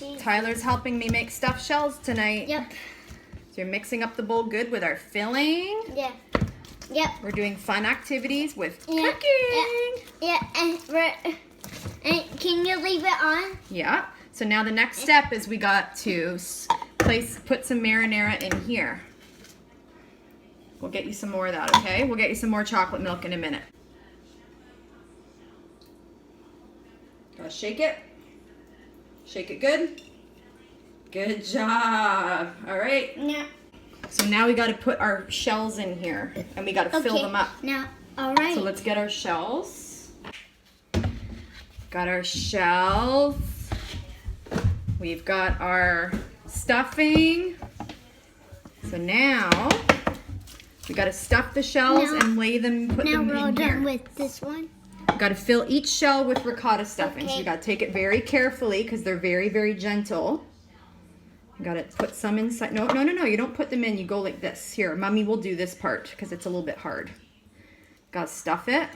cheese. Tyler's helping me make stuffed shells tonight. Yep. So you're mixing up the bowl good with our filling. Yeah. Yep. We're doing fun activities with Yeah. cooking. Yeah. And can you leave it on? Yeah. So now the next step is we got to put some marinara in here. We'll get you some more of that, okay? We'll get you some more chocolate milk in a minute. Gotta shake it. Shake it good. Good job. All right. Yeah. So now we gotta put our shells in here and we gotta fill them up. Now, all right. So let's get our shells. Got our shells. We've got our stuffing. So now we gotta stuff the shells and lay them, put them in here. Now we're all done with this one. Got to fill each shell with ricotta stuffing. Okay. So you got to take it very carefully because they're very, very gentle. You got to put some inside. No. You don't put them in. You go like this. Here, Mommy will do this part because it's a little bit hard. Got to stuff it.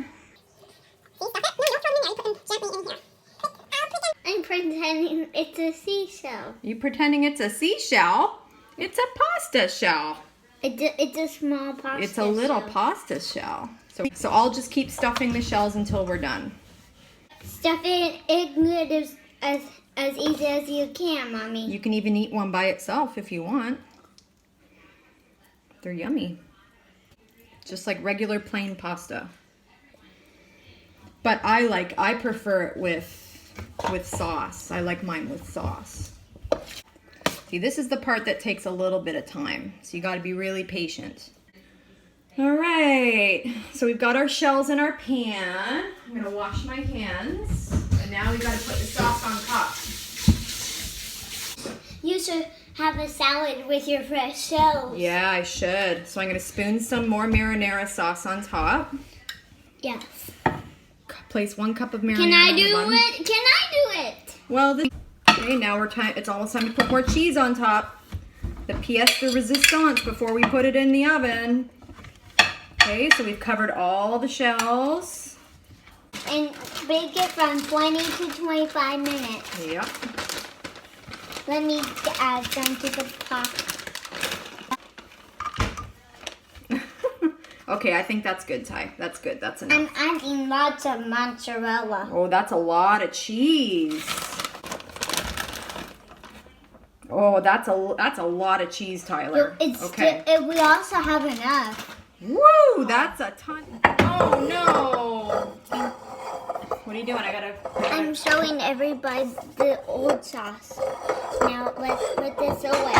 I'm pretending it's a seashell. You pretending it's a seashell? It's a pasta shell. It's a small pasta. It's a little shell. pasta shell. So I'll just keep stuffing the shells until we're done. Stuff it in good as easy as you can, Mommy. You can even eat one by itself if you want. They're yummy. Just like regular plain pasta. But I prefer it with sauce. I like mine with sauce. See, this is the part that takes a little bit of time. So you got to be really patient. All right, so we've got our shells in our pan. I'm gonna wash my hands. And now we gotta put the sauce on top. You should have a salad with your fresh shells. Yeah, I should. So I'm gonna spoon some more marinara sauce on top. Yeah. Place 1 cup of marinara. Can I on the do bottom. it? Can I do it? Well, okay, now it's almost time to put more cheese on top. The pièce de résistance before we put it in the oven. Okay, so we've covered all the shells. And bake it from 20 to 25 minutes. Yep. Let me add some to the pot. Okay, I think that's good, Ty. That's good. That's enough. I'm adding lots of mozzarella. Oh, that's a lot of cheese. Oh, that's a lot of cheese, Tyler. Okay. We also have enough. Woo, that's a ton. Oh no. What are you doing? I'm showing everybody the old sauce. Now let's put this away.